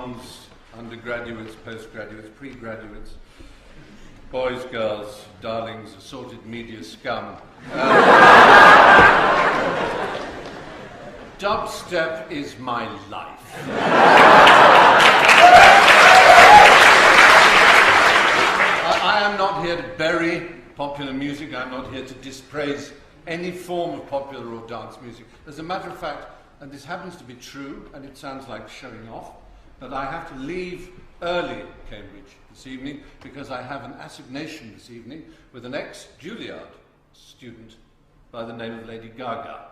dons, undergraduates, postgraduates, pre-graduates, boys, girls, darlings, assorted media scum. Dubstep is my life. I am not here to bury popular music. I'm not here to dispraise any form of popular or dance music. As a matter of fact, and this happens to be true, and it sounds like showing off, but I have to leave early Cambridge this evening because I have an assignation this evening with an ex-Juilliard student by the name of Lady Gaga.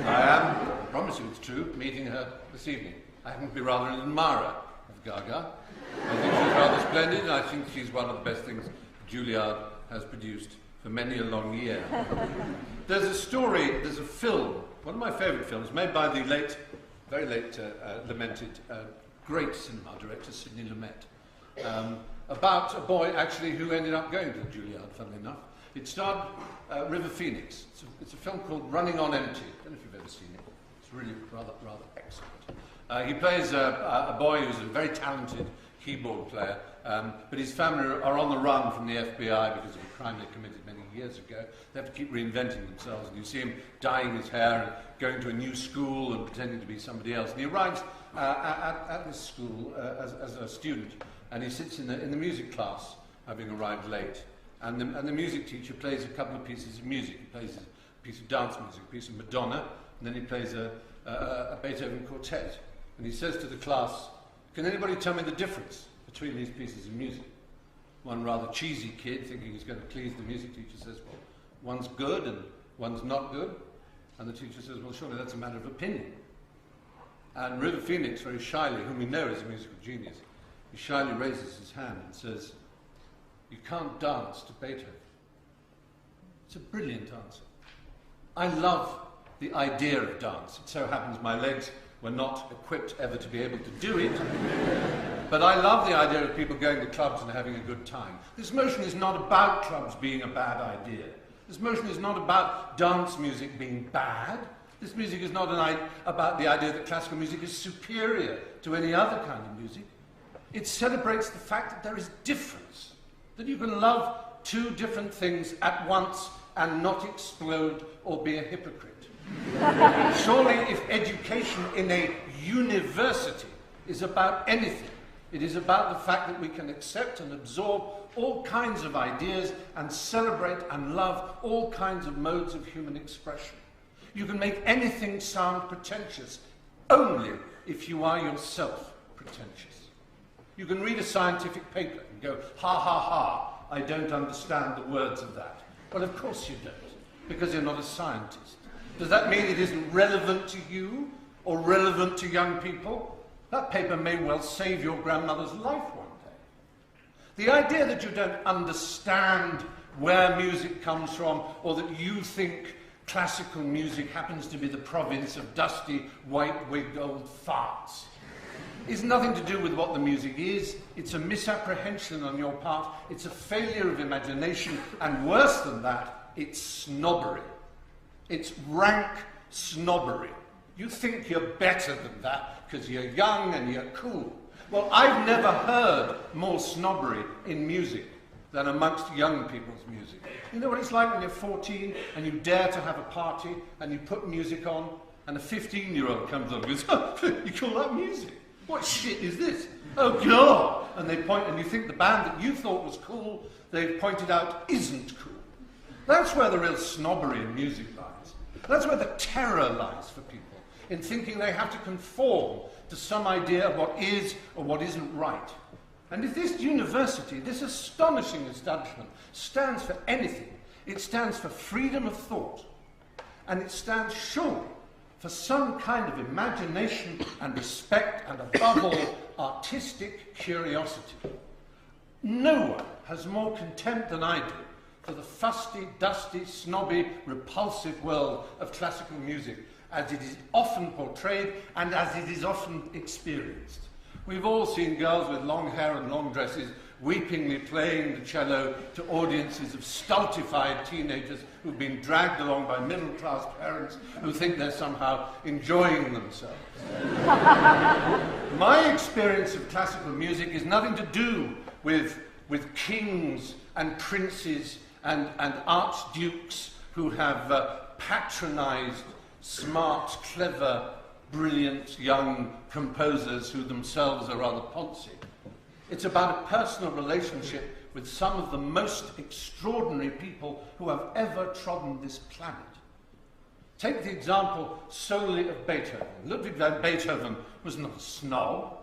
I am, I promise you it's true, meeting her this evening. I happen to be rather an admirer of Gaga. I think she's rather splendid, and I think she's one of the best things Juilliard has produced for many a long year. There's a story, there's a film, one of my favourite films, made by the very late lamented, great cinema director, Sidney Lumet, about a boy actually who ended up going to Juilliard, funnily enough. It starred River Phoenix. It's a film called Running on Empty. I don't know if you've ever seen it. It's really rather excellent. He plays a boy who's a very talented keyboard player, but his family are on the run from the FBI because of a crime they committed many years ago. They have to keep reinventing themselves, and you see him dyeing his hair and going to a new school and pretending to be somebody else. And he arrives at this school as a student, and he sits in the music class, having arrived late. And the music teacher plays a couple of pieces of music. He plays a piece of dance music, a piece of Madonna, and then he plays a Beethoven quartet. And he says to the class, "Can anybody tell me the difference between these pieces of music?" One rather cheesy kid, thinking he's going to please the music teacher, says, "Well, one's good and one's not good." And the teacher says, "Well, surely that's a matter of opinion." And River Phoenix, very shyly, whom we know is a musical genius, he shyly raises his hand and says, "You can't dance to Beethoven." It's a brilliant answer. I love the idea of dance. It so happens my legs were not equipped ever to be able to do it. But I love the idea of people going to clubs and having a good time. This motion is not about clubs being a bad idea. This motion is not about dance music being bad. This music is not about the idea that classical music is superior to any other kind of music. It celebrates the fact that there is difference, that you can love two different things at once and not explode or be a hypocrite. Surely if education in a university is about anything, it is about the fact that we can accept and absorb all kinds of ideas and celebrate and love all kinds of modes of human expression. You can make anything sound pretentious only if you are yourself pretentious. You can read a scientific paper and go, "Ha ha ha, I don't understand the words of that." Well, of course you don't, because you're not a scientist. Does that mean it isn't relevant to you or relevant to young people? That paper may well save your grandmother's life one day. The idea that you don't understand where music comes from, or that you think classical music happens to be the province of dusty, white-wigged old farts, is nothing to do with what the music is. It's a misapprehension on your part. It's a failure of imagination, and worse than that, it's snobbery. It's rank snobbery. You think you're better than that because you're young and you're cool. Well, I've never heard more snobbery in music than amongst young people's music. You know what it's like when you're 14 and you dare to have a party and you put music on and a 15-year-old comes on and goes, "Oh, you call that music? What shit is this? Oh, God!" And they point, and you think the band that you thought was cool, they've pointed out isn't cool. That's where the real snobbery in music lies. That's where the terror lies for people, in thinking they have to conform to some idea of what is or what isn't right. And if this university, this astonishing establishment, stands for anything, it stands for freedom of thought. And it stands surely for some kind of imagination and respect and, above all, artistic curiosity. No one has more contempt than I do for the fusty, dusty, snobby, repulsive world of classical music as it is often portrayed and as it is often experienced. We've all seen girls with long hair and long dresses weepingly playing the cello to audiences of stultified teenagers who've been dragged along by middle-class parents who think they're somehow enjoying themselves. My experience of classical music is nothing to do with kings and princes and archdukes who have patronized smart, clever, brilliant young composers who themselves are rather poncy. It's about a personal relationship with some of the most extraordinary people who have ever trodden this planet. Take the example solely of Beethoven. Ludwig van Beethoven was not a snob.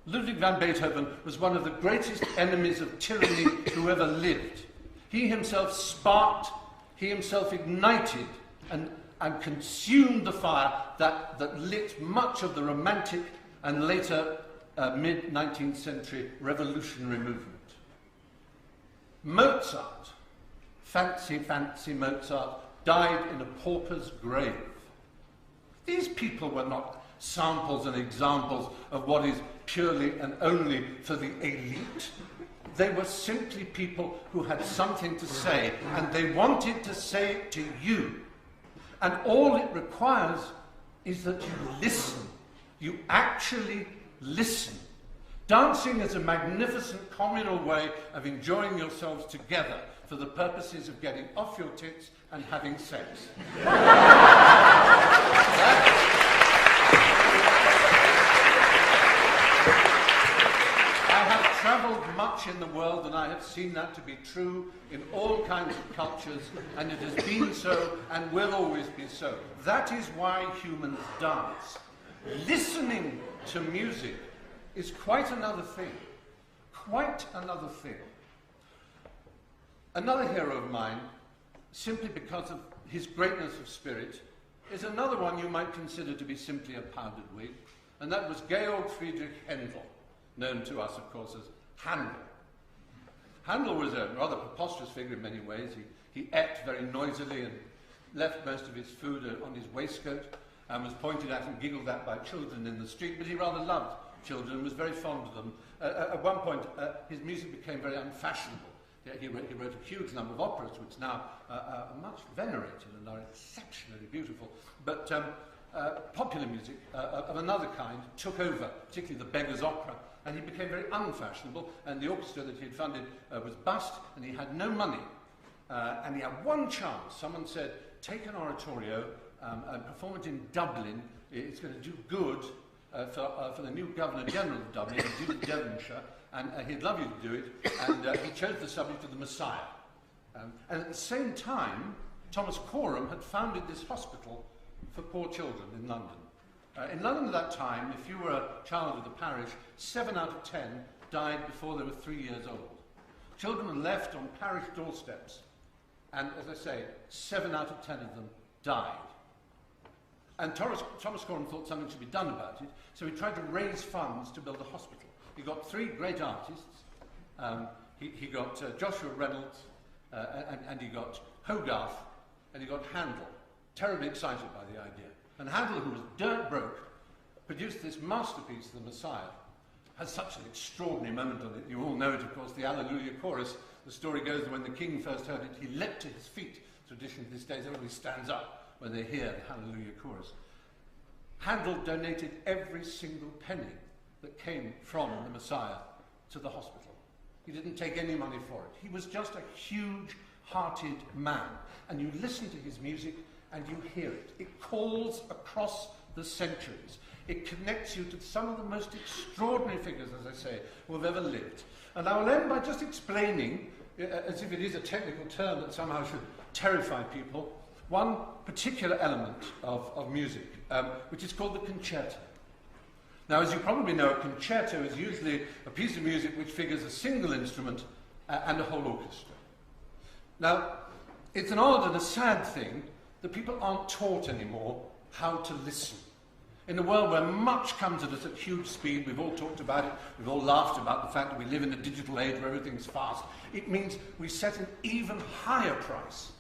Ludwig van Beethoven was one of the greatest enemies of tyranny who ever lived. He himself sparked, he himself ignited and consumed the fire that lit much of the Romantic and later mid-19th century revolutionary movement. Mozart, fancy Mozart, died in a pauper's grave. These people were not samples and examples of what is purely and only for the elite. They were simply people who had something to say, and they wanted to say it to you. And all it requires is that you listen. You actually listen. Dancing is a magnificent communal way of enjoying yourselves together for the purposes of getting off your tits and having sex. I have travelled much in the world, and I have seen that to be true in all kinds of cultures, and it has been so and will always be so. That is why humans dance. Listening to music is quite another thing. Quite another thing. Another hero of mine, simply because of his greatness of spirit, is another one you might consider to be simply a powdered wig, and that was Georg Friedrich Händel, known to us, of course, as Handel. Handel was a rather preposterous figure in many ways. He ate very noisily and left most of his food on his waistcoat and was pointed at and giggled at by children in the street, but he rather loved children and was very fond of them. At one point, his music became very unfashionable. He wrote a huge number of operas, which now are much venerated and are exceptionally beautiful. But popular music of another kind took over, particularly the Beggar's Opera, and he became very unfashionable, and the orchestra that he had funded was bust, and he had no money. And he had one chance. Someone said, take an oratorio and perform it in Dublin. It's going to do good for the new Governor-General of Dublin, the Duke of Devonshire, and he'd love you to do it, and he chose the subject of the Messiah. And at the same time, Thomas Coram had founded this hospital for poor children in London. In London at that time, if you were a child of the parish, 7 out of 10 died before they were 3 years old. Children were left on parish doorsteps, and as I say, 7 out of 10 of them died. And Thomas Coram thought something should be done about it, so he tried to raise funds to build a hospital. He got 3 great artists. He got Joshua Reynolds, and he got Hogarth, and he got Handel, terribly excited by the idea. And Handel, who was dirt broke, produced this masterpiece, The Messiah. Has such an extraordinary moment on it. You all know it, of course, the Alleluia chorus. The story goes that when the king first heard it, he leapt to his feet. Tradition these days, everybody stands up when they hear the Hallelujah chorus. Handel donated every single penny that came from the Messiah to the hospital. He didn't take any money for it. He was just a huge-hearted man. And you listen to his music and you hear it. It calls across the centuries. It connects you to some of the most extraordinary figures, as I say, who have ever lived. And I will end by just explaining, as if it is a technical term that somehow should terrify people, one particular element of music, which is called the concerto. Now, as you probably know, a concerto is usually a piece of music which figures a single instrument and a whole orchestra. Now, it's an odd and a sad thing that people aren't taught anymore how to listen. In a world where much comes at us at huge speed, we've all talked about it, we've all laughed about the fact that we live in a digital age where everything's fast, it means we set an even higher price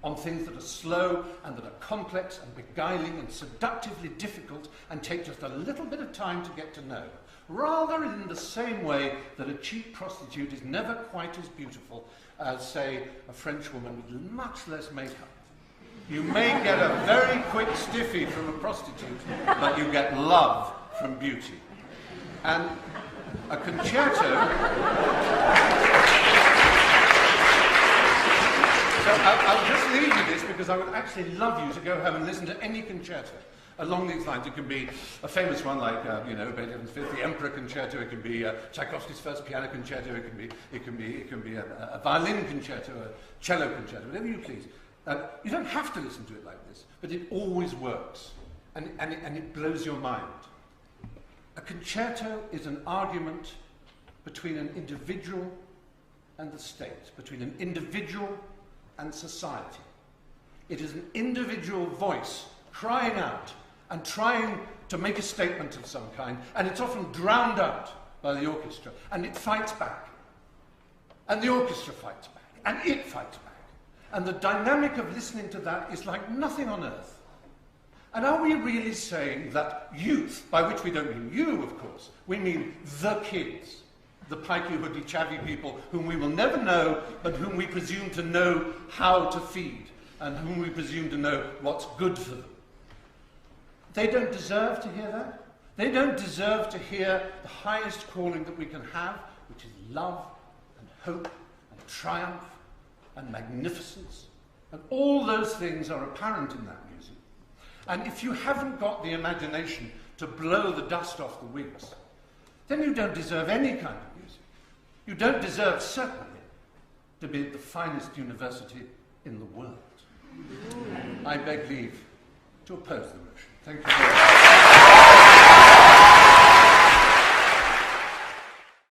on things that are slow and that are complex and beguiling and seductively difficult and take just a little bit of time to get to know. rather in the same way that a cheap prostitute is never quite as beautiful as, say, a French woman with much less makeup. You may get a very quick stiffy from a prostitute, but you get love from beauty. And a concerto... So I'll just leave you this because I would actually love you to go home and listen to any concerto along these lines. It can be a famous one like, Beethoven's Fifth, the Emperor Concerto. It can be Tchaikovsky's First Piano Concerto. It can be a violin concerto, a cello concerto, whatever you please. You don't have to listen to it like this, but it always works, and it blows your mind. A concerto is an argument between an individual and the state, between an individual and society. It is an individual voice crying out and trying to make a statement of some kind, and it's often drowned out by the orchestra, and it fights back. And the orchestra fights back, and it fights back. And the dynamic of listening to that is like nothing on earth. And are we really saying that youth, by which we don't mean you, of course, we mean the kids, the pikey, hoodie, chavvy people whom we will never know, but whom we presume to know how to feed, and whom we presume to know what's good for them? They don't deserve to hear that. They don't deserve to hear the highest calling that we can have, which is love and hope and triumph and magnificence. And all those things are apparent in that music. And if you haven't got the imagination to blow the dust off the wings, then you don't deserve any kind of music. You don't deserve, certainly, to be at the finest university in the world. I beg leave to oppose the motion. Thank you very much.